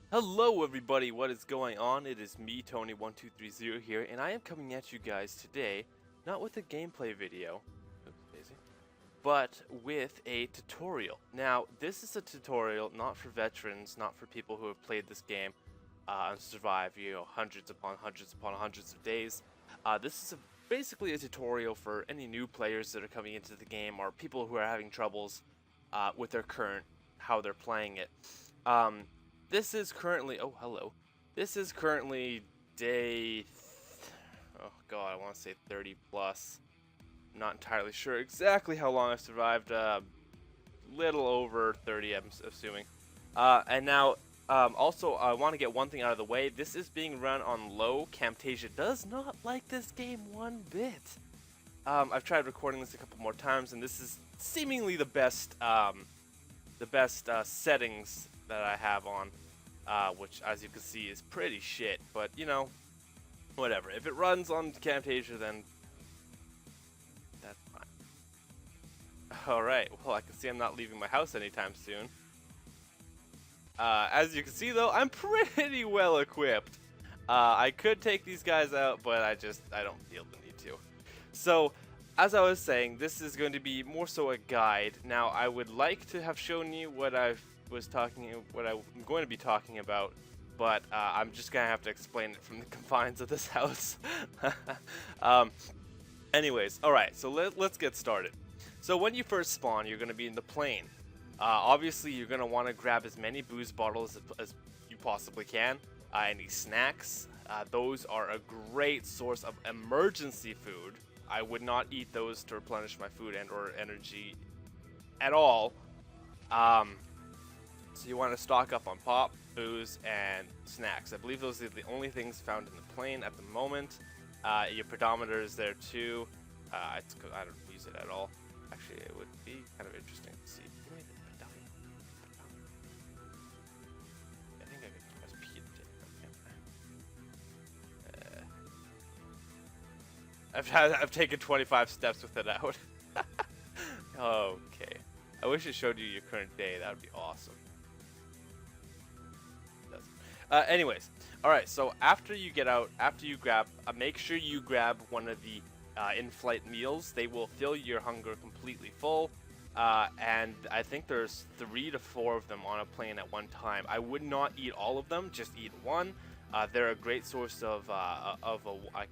Hello everybody, what is going on? It is me, Tony1230 here, and I am coming at you guys today, not with a gameplay video, oops, daisy, but with a tutorial. Now, this is a tutorial not for veterans, not for people who have played this game and survived, hundreds upon hundreds upon hundreds of days. This is basically a tutorial for any new players that are coming into the game, or people who are having troubles with their how they're playing it. This is currently, oh hello, this is currently day, oh god, I want to say 30 plus. I'm not entirely sure exactly how long I've survived, little over 30 I'm assuming. And now, also I want to get one thing out of the way. This is being run on low. Camtasia does not like this game one bit. I've tried recording this a couple more times, and this is seemingly the best settings that I have on, which as you can see is pretty shit, but you know, whatever. If it runs on Camtasia, then that's fine. Alright, well, I can see I'm not leaving my house anytime soon. As you can see though, I'm pretty well equipped. I could take these guys out, but I don't feel the need to. So, as I was saying, this is going to be more so a guide. Now, I would like to have shown you what I'm going to be talking about, but I'm just gonna have to explain it from the confines of this house. Anyways, alright, so let's get started. So when you first spawn, you're gonna be in the plane. Obviously, you're gonna want to grab as many booze bottles as you possibly can. Any snacks, those are a great source of emergency food. I would not eat those to replenish my food and or energy at all. So you want to stock up on pop, booze, and snacks. I believe those are the only things found in the plane at the moment. Your pedometer is there too. I don't use it at all. Actually, it would be kind of interesting to see. I think I could press P to I've taken 25 steps with it out. Okay. I wish it showed you your current day. That would be awesome. Anyways, alright, so after you get out, make sure you grab one of the in-flight meals. They will fill your hunger completely full, and I think there's 3 to 4 of them on a plane at one time. I would not eat all of them, just eat one. They're a great source of a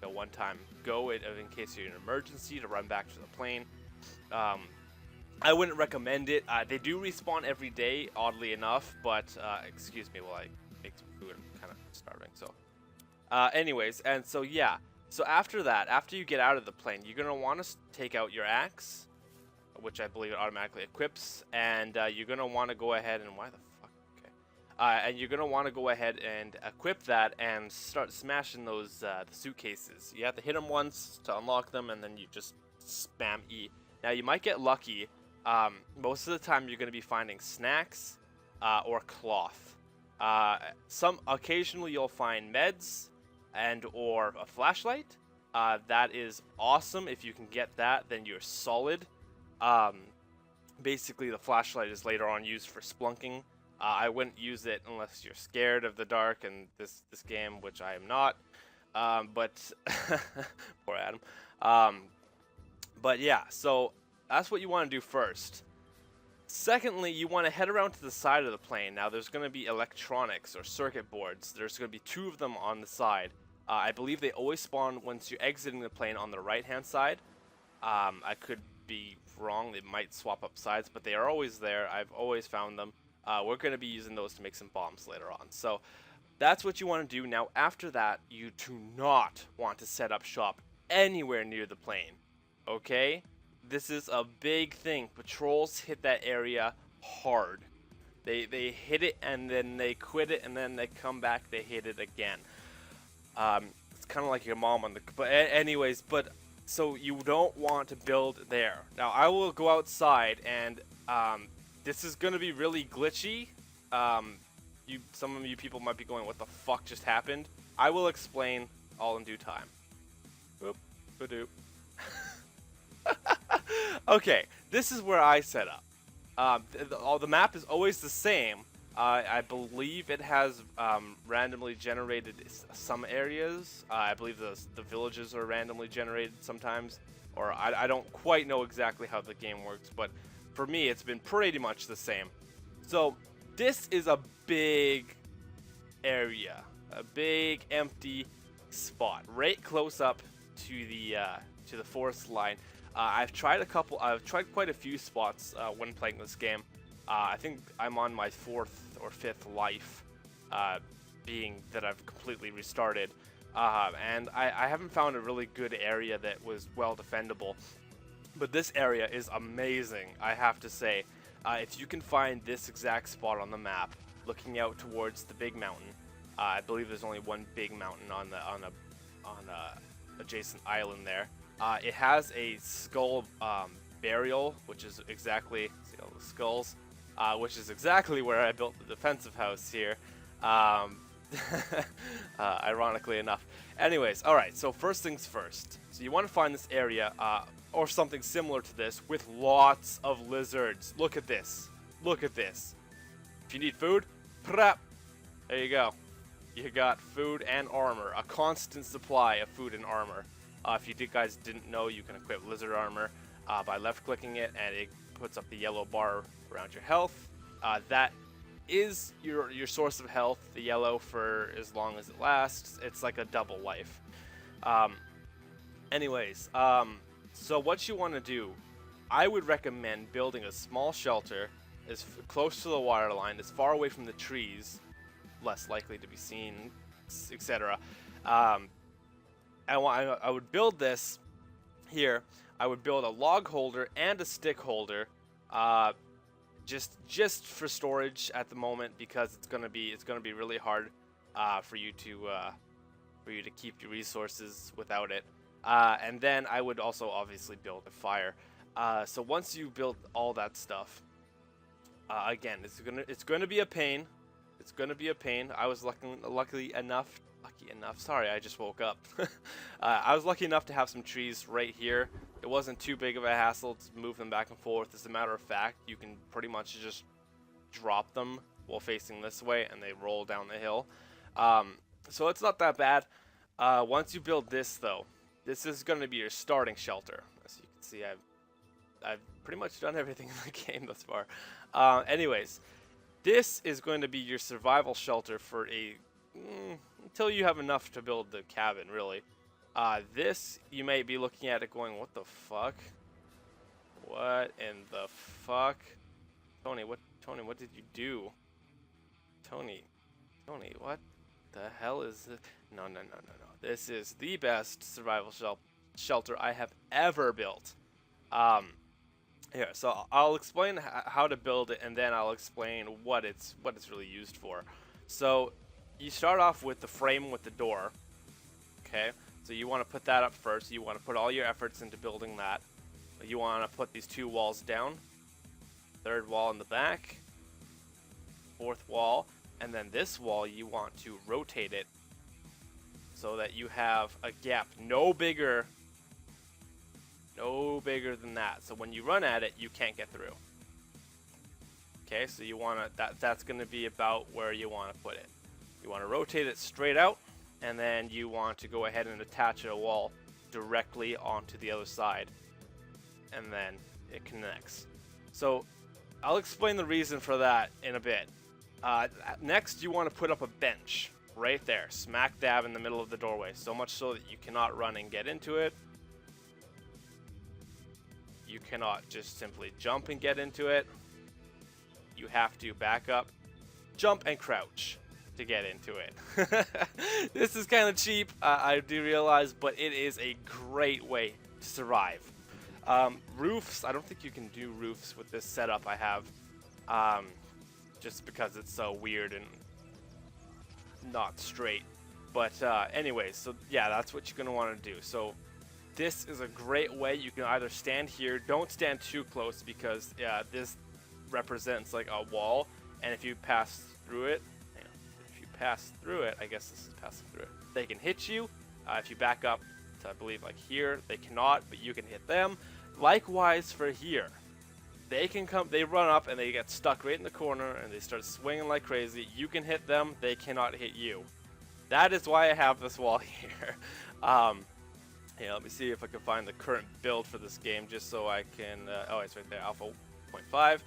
one-time go in case you're in an emergency to run back to the plane. I wouldn't recommend it. They do respawn every day, oddly enough, but excuse me while I make some food. I'm kind of starving. So, anyways, and so yeah. So after that, after you get out of the plane, you're gonna want to take out your axe, which I believe it automatically equips, and you're gonna want to go ahead and why the fuck? Okay. And you're gonna want to go ahead and equip that and start smashing those the suitcases. You have to hit them once to unlock them, and then you just spam E. Now you might get lucky. Most of the time you're going to be finding snacks or cloth. Occasionally you'll find meds and or a flashlight. That is awesome. If you can get that, then you're solid. Basically the flashlight is later on used for splunking. I wouldn't use it unless you're scared of the dark in this game, which I am not. But poor Adam. But yeah, so that's what you want to do first. Secondly, you want to head around to the side of the plane. Now, there's going to be electronics or circuit boards. There's going to be 2 of them on the side. I believe they always spawn once you're exiting the plane on the right-hand side. I could be wrong. They might swap up sides, but they are always there. I've always found them. We're going to be using those to make some bombs later on. So that's what you want to do. Now, after that, you do not want to set up shop anywhere near the plane. Okay? This is a big thing. Patrols hit that area hard. They hit it and then they quit it and then they come back. They hit it again. It's kind of like your mom on the. But anyways, so you don't want to build there. Now I will go outside and this is gonna be really glitchy. Some of you people might be going, "What the fuck just happened?" I will explain all in due time. Oop, ba-doop. Okay, this is where I set up. The map is always the same, I believe it has randomly generated some areas. I believe the villages are randomly generated sometimes, or I don't quite know exactly how the game works, but for me it's been pretty much the same. So this is a big area, a big empty spot right close up to the forest line. I've tried quite a few spots when playing this game. I think I'm on my 4th or 5th life, being that I've completely restarted, and I haven't found a really good area that was well defendable. But this area is amazing, I have to say. If you can find this exact spot on the map, looking out towards the big mountain, I believe there's only one big mountain on a adjacent island there. It has a skull burial, which is exactly, see all the skulls, which is exactly where I built the defensive house here. Ironically enough. Anyways, alright, so first things first. So you want to find this area, or something similar to this, with lots of lizards. Look at this. Look at this. If you need food, prep. There you go. You got food and armor. A constant supply of food and armor. If you guys didn't know, you can equip lizard armor by left-clicking it, and it puts up the yellow bar around your health. That is your source of health, the yellow, for as long as it lasts. It's like a double life. Anyways, so what you want to do, I would recommend building a small shelter as close to the water line, as far away from the trees, less likely to be seen, etc. I would build this here. I would build a log holder and a stick holder, just for storage at the moment, because it's gonna be really hard for you to keep your resources without it. And then I would also obviously build a fire. So once you build all that stuff, again, it's gonna be a pain. It's gonna be a pain. I was lucky enough. Sorry, I just woke up. I was lucky enough to have some trees right here. It wasn't too big of a hassle to move them back and forth. As a matter of fact, you can pretty much just drop them while facing this way, and they roll down the hill. So it's not that bad. Once you build this, though, this is going to be your starting shelter. As you can see, I've pretty much done everything in the game thus far. Anyways, this is going to be your survival shelter for until you have enough to build the cabin, really. This, you may be looking at it going, what the fuck? What in the fuck? Tony, what did you do? Tony, what the hell is this? No. This is the best survival shelter I have ever built. Here, so I'll explain how to build it, and then I'll explain what it's really used for. So you start off with the frame with the door. Okay, so you want to put that up first. You want to put all your efforts into building that. You want to put these 2 walls down, 3rd wall in the back, 4th wall, and then this wall you want to rotate it so that you have a gap no bigger than that. So when you run at it, you can't get through. Okay, so you want to that's going to be about where you want to put it. You want to rotate it straight out, and then you want to go ahead and attach a wall directly onto the other side, and then it connects. So I'll explain the reason for that in a bit. Next, you want to put up a bench right there, smack dab in the middle of the doorway, so much so that you cannot run and get into it. You cannot just simply jump and get into it. You have to back up, jump, and crouch to get into it. This is kind of cheap, I do realize, but it is a great way to survive. Roofs, I don't think you can do roofs with this setup I have, just because it's so weird and not straight. But anyways, so yeah, that's what you're going to want to do. So this is a great way. You can either stand here, don't stand too close, because this represents like a wall, and if you pass through it, I guess this is passing through it, they can hit you. If you back up to, I believe, like here, they cannot, but you can hit them. Likewise for here. they can come, they run up and they get stuck right in the corner and they start swinging like crazy. You can hit them, they cannot hit you. That is why I have this wall here. Yeah, let me see if I can find the current build for this game just so I can, oh, it's right there, Alpha 0.5.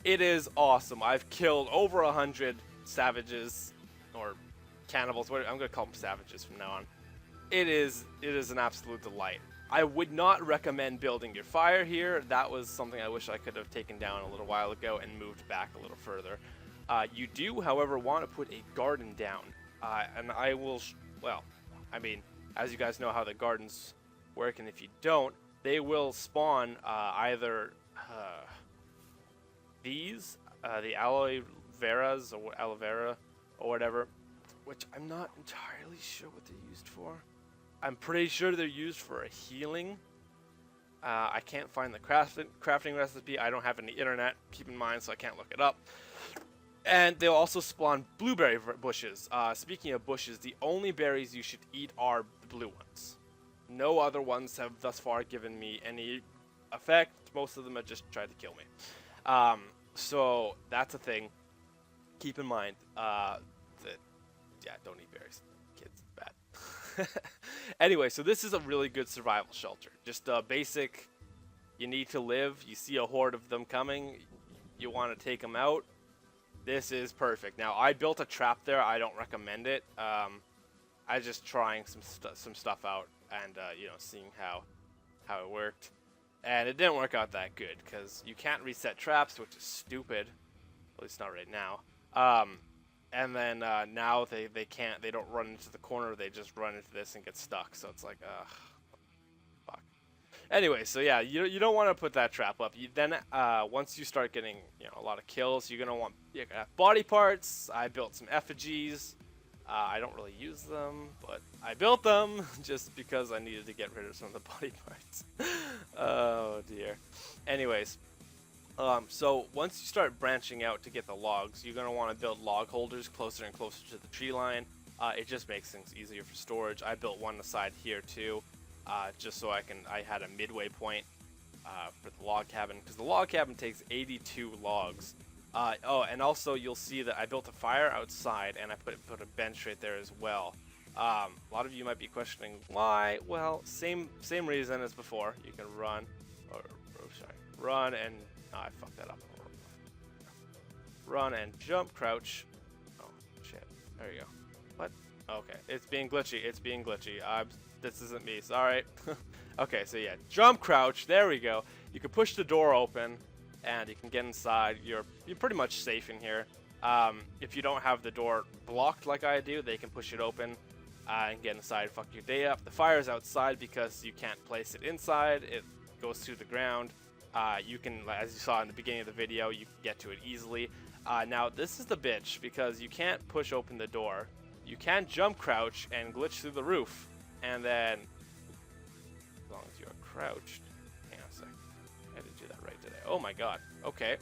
It is awesome. I've killed over 100 savages, or cannibals, I'm going to call them savages from now on. It is an absolute delight. I would not recommend building your fire here. That was something I wish I could have taken down a little while ago and moved back a little further. You do, however, want to put a garden down. And I will, well, I mean, as you guys know how the gardens work, and if you don't, they will spawn either these, the aloe veras, or aloe vera, or whatever, which I'm not entirely sure what they're used for. I'm pretty sure they're used for a healing. I can't find the crafting recipe. I don't have any internet, keep in mind, so I can't look it up. And they'll also spawn blueberry bushes. Speaking of bushes, the only berries you should eat are the blue ones. No other ones have thus far given me any effect. Most of them have just tried to kill me. So that's a thing. Keep in mind that, yeah, don't eat berries. Kids, bad. Anyway, so this is a really good survival shelter. Just basic, you need to live. You see a horde of them coming. You want to take them out. This is perfect. Now, I built a trap there. I don't recommend it. I was just trying some stuff out and, you know, seeing how it worked. And it didn't work out that good because you can't reset traps, which is stupid. At least not right now. And then now they don't run into the corner. They just run into this and get stuck. So it's like, fuck. Anyway, so yeah, you don't want to put that trap up. Then once you start getting, you know, a lot of kills, you're gonna have body parts. I built some effigies. I don't really use them, but I built them just because I needed to get rid of some of the body parts. Oh dear. Anyways, so once you start branching out to get the logs, you're gonna want to build log holders closer and closer to the tree line. It just makes things easier for storage. I built one aside here too. Just so I had a midway point for the log cabin, because the log cabin takes 82 logs. Oh, and also you'll see that I built a fire outside, and I put a bench right there as well. A lot of you might be questioning why. Well, same reason as before. You can run, run and I fucked that up. Run and jump, crouch. Oh shit! There you go. What? Okay, it's being glitchy. It's being glitchy. This isn't me, sorry. Okay, so yeah, jump, crouch, there we go. You can push the door open, and you can get inside. You're pretty much safe in here. If you don't have the door blocked like I do, they can push it open and get inside, fuck your day up. The fire's outside because you can't place it inside. It goes through the ground. You can, as you saw in the beginning of the video, you can get to it easily. Now, this is the bitch, because you can't push open the door. You can jump, crouch, and glitch through the roof. And then, as long as you're crouched, hang on a sec, I didn't do that right today. Oh my god, okay.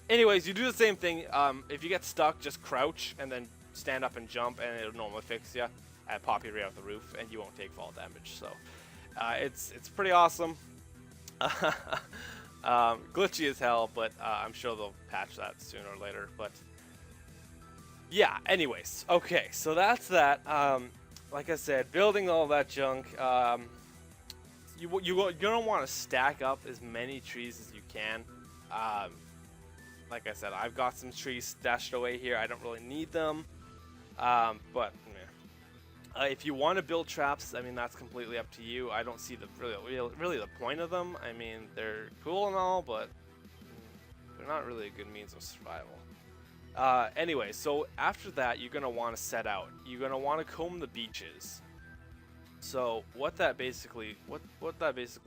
Anyways, you do the same thing. If you get stuck, just crouch and then stand up and jump, and it'll normally fix you and pop you right off the roof, and you won't take fall damage. So, it's pretty awesome. Glitchy as hell, but I'm sure they'll patch that sooner or later. But yeah, anyways, okay, so that's that. Like I said, building all that junk, you're gonna want to stack up as many trees as you can. Like I said, I've got some trees stashed away here. I don't really need them, but if you want to build traps, I mean, that's completely up to you. I don't see the really the point of them. I mean, they're cool and all, but they're not really a good means of survival. Anyway, so after that, you're gonna want to set out. You're gonna want to comb the beaches. So what that basically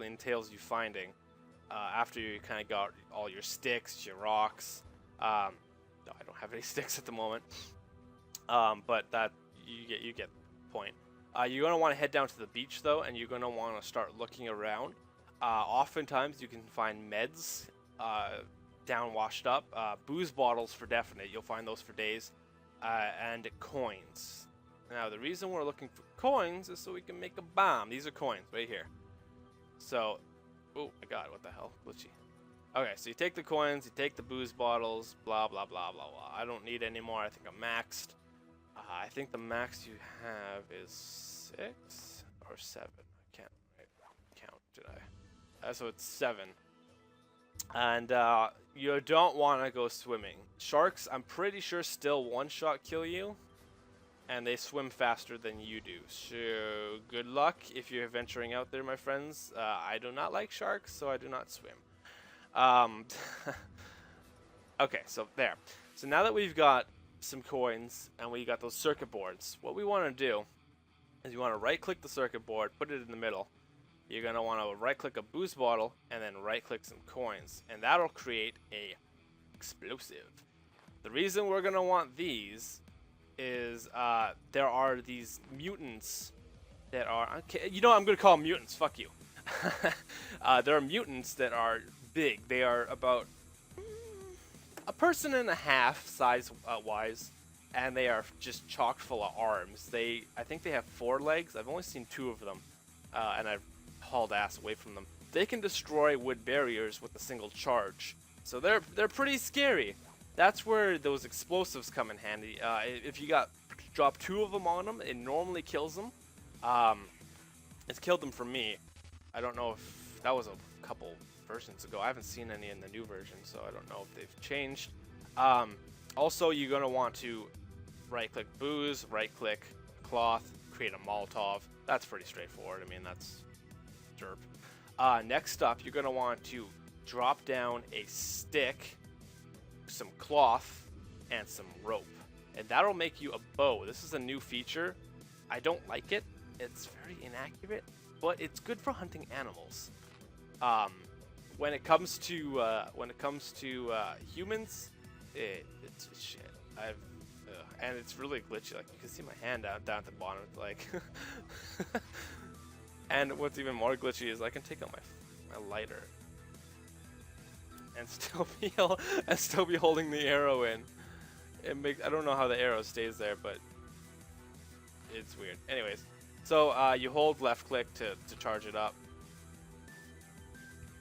entails you finding after you kind of got all your sticks, your rocks. No, I don't have any sticks at the moment. But that you get the point. You're gonna want to head down to the beach though, and you're gonna want to start looking around. Oftentimes you can find meds. Down washed up, booze bottles for definite, you'll find those for days, and coins. Now the reason we're looking for coins is so we can make a bomb. These are coins right here. So, oh my god, what the hell, glitchy. Okay, so you take the coins, you take the booze bottles, blah blah blah blah blah. I don't need any more. I think I'm maxed. I think the max you have is 6 or 7. I can't count, did I? So it's 7. And you don't want to go swimming. Sharks, I'm pretty sure, still one-shot kill you, and they swim faster than you do. So good luck if you're venturing out there, my friends. I do not like sharks, so I do not swim. Okay, so there. So now that we've got some coins and we got those circuit boards, what we want to do is you want to right-click the circuit board, put it in the middle. You're going to want to right-click a boost bottle and then right-click some coins, and that'll create a explosive. The reason we're going to want these is there are these mutants that are, okay, you know, I'm going to call them mutants, fuck you. There are mutants that are big. They are about a person and a half size wise, and they are just chock full of arms. I think they have 4 legs. I've only seen 2 of them, and I've hauled ass away from them. They can destroy wood barriers with a single charge, so they're pretty scary. That's where those explosives come in handy. If you drop 2 of them on them, it normally kills them. It's killed them for me. I don't know if that was a couple versions ago. I haven't seen any in the new version, so I don't know if they've changed. Also, you're going to want to right-click booze, right-click cloth, create a Molotov. That's pretty straightforward. I mean, that's derp. Next up, you're going to want to drop down a stick, some cloth, and some rope. And that'll make you a bow. This is a new feature. I don't like it. It's very inaccurate, but it's good for hunting animals. When it comes to humans, it's shit. And it's really glitchy. Like, you can see my hand down at the bottom. It's like, and what's even more glitchy is I can take out my lighter and still be holding the arrow in. I don't know how the arrow stays there, but it's weird. Anyways, so you hold left click to charge it up.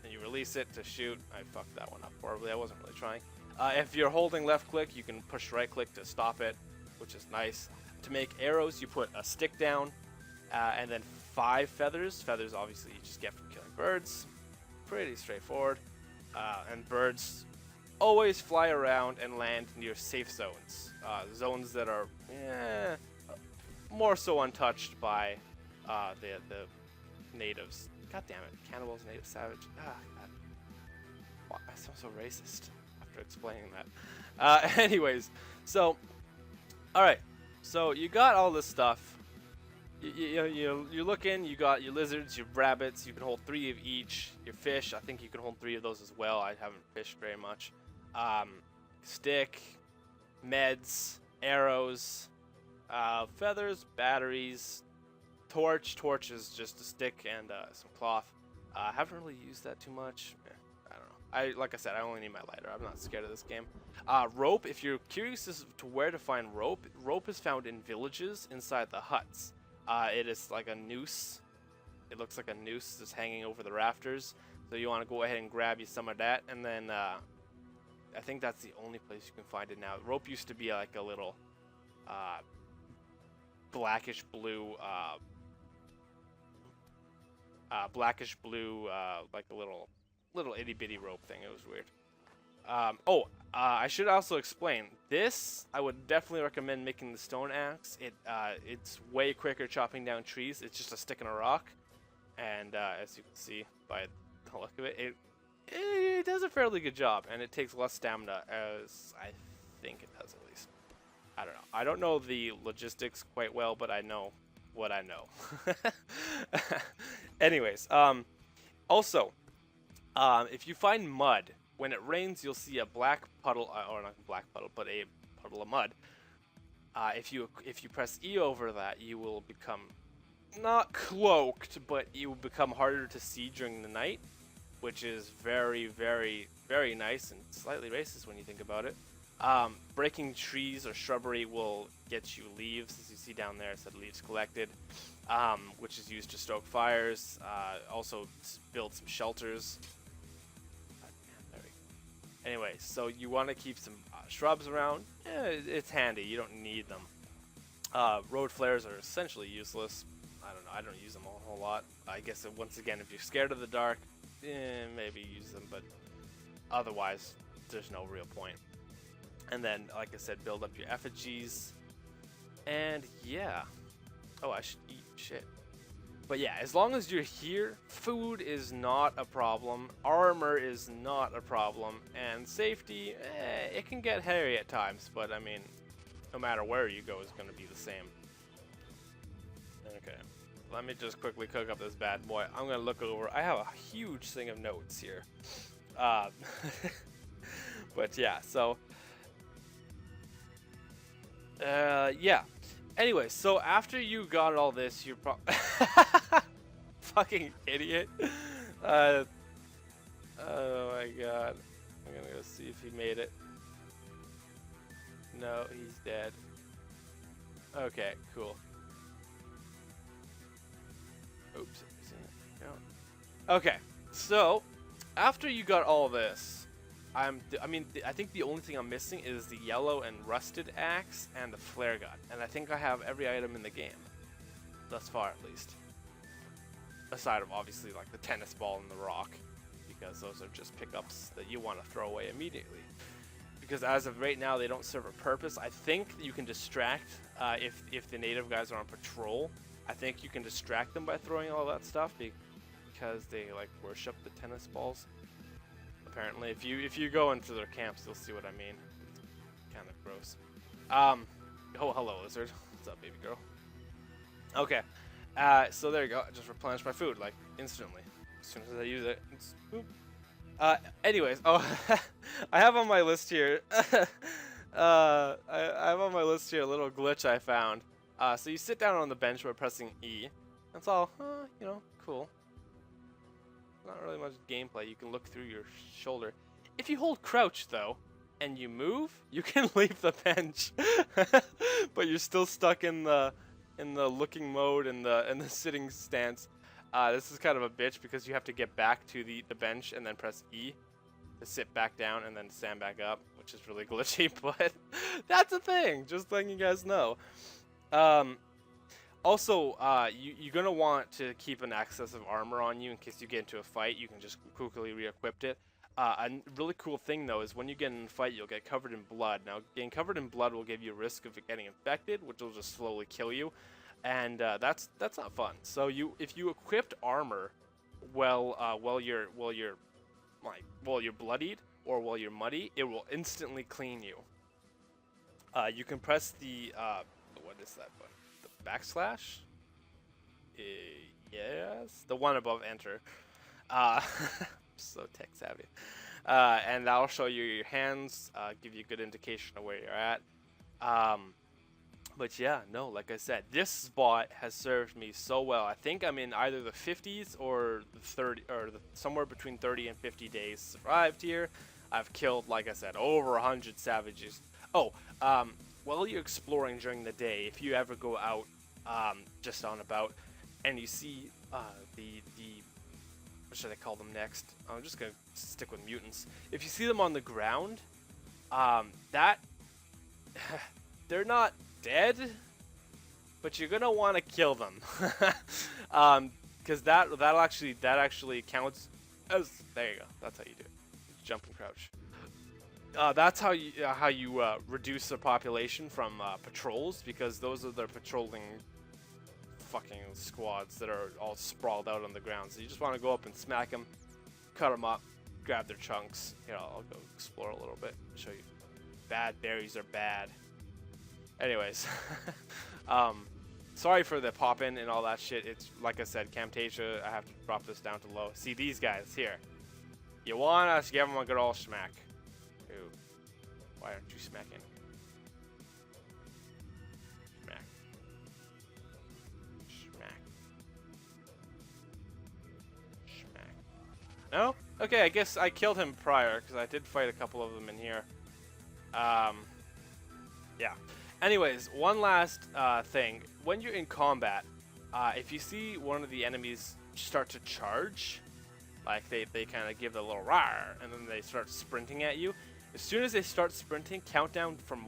And you release it to shoot. I fucked that one up horribly. I wasn't really trying. If you're holding left click, you can push right click to stop it, which is nice. To make arrows, you put a stick down, and then 5 feathers. Feathers, obviously, you just get from killing birds. Pretty straightforward. And birds always fly around and land near safe zones. Zones that are more so untouched by the natives. God damn it. Cannibals, native, savage. God. Wow, I sound so racist after explaining that. Anyways, so, alright. So, you got all this stuff. You look in, you got your lizards, your rabbits. You can hold 3 of each. Your fish, I think you can hold 3 of those as well. I haven't fished very much. Stick, meds, arrows, feathers, batteries, torch. Torch is just a stick and some cloth. I haven't really used that too much. I don't know. Like I said, I only need my lighter. I'm not scared of this game. Rope, if you're curious as to where to find rope, rope is found in villages inside the huts. It is like a noose. It looks like a noose just hanging over the rafters. So you want to go ahead and grab you some of that, and then I think that's the only place you can find it now. Rope used to be like a little blackish blue, like a little itty bitty rope thing. It was weird. I should also explain this. I would definitely recommend making the stone axe. It's way quicker chopping down trees. It's just a stick and a rock, and as you can see by the look of it, it does a fairly good job, and it takes less stamina, as I think it does at least. I don't know. I don't know the logistics quite well, but I know what I know. Anyways, also, if you find mud, when it rains, you'll see a black puddle, or not a black puddle, but a puddle of mud. If you press E over that, you will become not cloaked, but you will become harder to see during the night, which is very, very, very nice and slightly racist when you think about it. Breaking trees or shrubbery will get you leaves, as you see down there. It said leaves collected, which is used to stoke fires. Also build some shelters. Anyway, so you want to keep some shrubs around. It's handy. You don't need them. Road flares are essentially useless. I don't know. I don't use them a whole lot. I guess once again, if you're scared of the dark, maybe use them, but otherwise, there's no real point. And then, like I said, build up your effigies. And yeah. Oh, I should eat shit. But yeah, as long as you're here, food is not a problem, armor is not a problem, and safety, it can get hairy at times, but I mean, no matter where you go, it's going to be the same. Okay, let me just quickly cook up this bad boy. I'm going to look over. I have a huge thing of notes here. But yeah, so, yeah. Anyway, so after you got all this, you're fucking idiot. Oh my god. I'm gonna go see if he made it. No, he's dead. Okay, cool. Oops. Okay, so after you got all this, I think the only thing I'm missing is the yellow and rusted axe and the flare gun, and I think I have every item in the game, thus far at least. Aside of obviously like the tennis ball and the rock, because those are just pickups that you want to throw away immediately. Because as of right now, they don't serve a purpose. I think you can distract if the native guys are on patrol. I think you can distract them by throwing all that stuff because they like worship the tennis balls. Apparently, if you go into their camps, you'll see what I mean. It's kind of gross. Oh, hello, lizard. What's up, baby girl? Okay. So there you go. I just replenished my food like instantly as soon as I use it. Anyways, oh, I have on my list here. I have on my list here a little glitch I found. So you sit down on the bench by pressing E. That's all. You know, cool. Not really much gameplay. You can look through your shoulder. If you hold crouch though, and you move, you can leave the bench. But you're still stuck in the looking mode and the sitting stance. This is kind of a bitch because you have to get back to the bench and then press E to sit back down and then stand back up, which is really glitchy, but that's a thing. Just letting you guys know. Also, you're going to want to keep an excess of armor on you in case you get into a fight. You can just quickly re-equip it. A really cool thing, though, is when you get in a fight, you'll get covered in blood. Now, getting covered in blood will give you a risk of getting infected, which will just slowly kill you. And that's not fun. So if you equipped armor while you're bloodied or while you're muddy, it will instantly clean you. You can press the what is that button? The backslash? Yes, the one above enter. So tech savvy. And that'll show you your hands, give you a good indication of where you're at. But yeah, no, like I said, this spot has served me so well. I think I'm in either the 50s or the 30, or somewhere between 30 and 50 days survived here. I've killed, like I said, over 100 savages. Oh, while you're exploring during the day, if you ever go out, just on about, and you see the what should I call them next? I'm just gonna stick with mutants. If you see them on the ground, they're not dead, but you're gonna want to kill them, because that actually counts as, there you go. That's how you do it. Jump and crouch. That's how you reduce the population from patrols, because those are the patrolling fucking squads that are all sprawled out on the ground. So you just want to go up and smack them, cut them up, grab their chunks. You know, I'll go explore a little bit, show you. Bad berries are bad. Anyways, sorry for the pop-in and all that shit. It's like I said, Camtasia. I have to drop this down to low. See these guys here. You want us to give them a good old smack. Ooh. Why aren't you smacking? Smack. Smack. Smack. No? Okay, I guess I killed him prior, because I did fight a couple of them in here. Yeah. Anyways, one last thing. When you're in combat, if you see one of the enemies start to charge, Like they kind of give the little rawr, and then they start sprinting at you. As soon as they start sprinting, count down from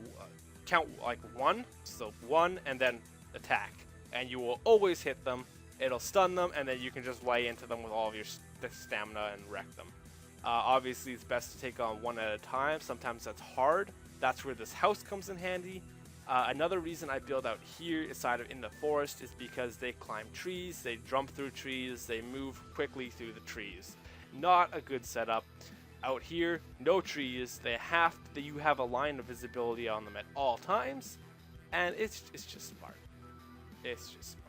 count like 1, so 1, and then attack, and you will always hit them. It'll stun them, and then you can just lay into them with all of your stamina and wreck them. Obviously, it's best to take on one at a time. Sometimes that's hard. That's where this house comes in handy. Another reason I build out here inside of in the forest is because they climb trees, they jump through trees, they move quickly through the trees. Not a good setup. Out here, no trees. You have a line of visibility on them at all times, and it's just smart. It's just smart.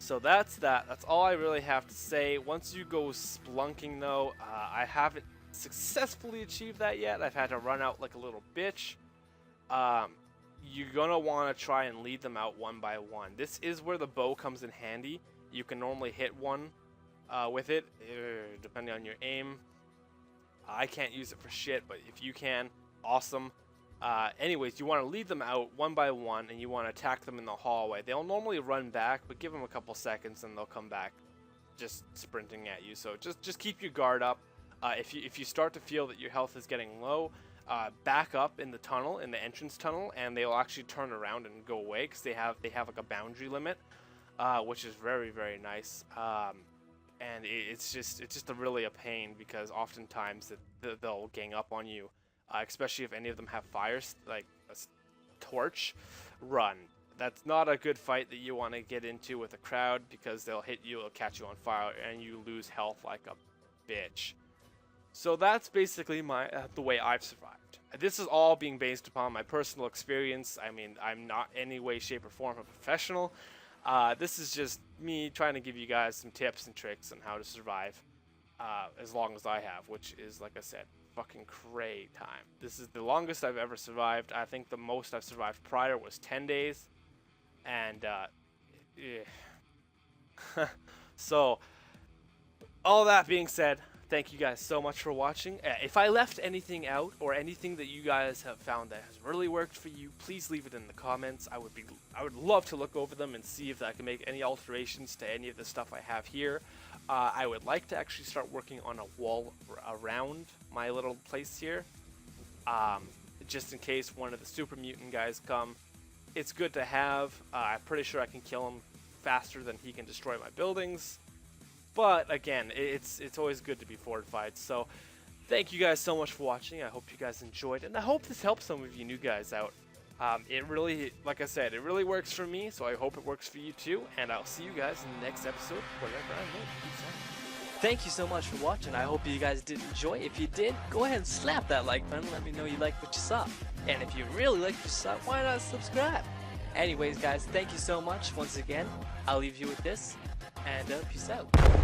So that's that. That's all I really have to say. Once you go splunking, though, I haven't successfully achieved that yet. I've had to run out like a little bitch. You're gonna want to try and lead them out one by one. This is where the bow comes in handy. You can normally hit one with it, depending on your aim. I can't use it for shit, but if you can, awesome. Anyways, you want to lead them out one by one, and you want to attack them in the hallway. They'll normally run back, but give them a couple seconds, and they'll come back, just sprinting at you. So just keep your guard up. If you start to feel that your health is getting low, back up in the tunnel, in the entrance tunnel, and they'll actually turn around and go away because they have like a boundary limit, which is very, very nice. And it's just really a pain because oftentimes they'll gang up on you, especially if any of them have fires, like a torch. Run. That's not a good fight that you want to get into with a crowd because they'll hit you, they'll catch you on fire, and you lose health like a bitch. So that's basically the way I've survived. This is all being based upon my personal experience. I mean, I'm not in any way, shape, or form a professional. This is just me trying to give you guys some tips and tricks on how to survive as long as I have, which is, like I said, fucking cray time. This is the longest I've ever survived. I think the most I've survived prior was 10 days. And, so, all that being said, thank you guys so much for watching. If I left anything out or anything that you guys have found that has really worked for you, please leave it in the comments. I would love to look over them and see if I can make any alterations to any of the stuff I have here. I would like to actually start working on a wall around my little place here, just in case one of the super mutant guys come. It's good to have. I'm pretty sure I can kill him faster than he can destroy my buildings. But again, it's always good to be fortified. So thank you guys so much for watching. I hope you guys enjoyed, and I hope this helps some of you new guys out. It really, like I said, it really works for me, so I hope it works for you too. And I'll see you guys in the next episode, whatever I make. Peace out. Thank you so much for watching. I hope you guys did enjoy. If you did, go ahead and slap that like button. Let me know you liked what you saw. And if you really liked what you saw, why not subscribe? Anyways, guys, thank you so much once again. I'll leave you with this, and peace out.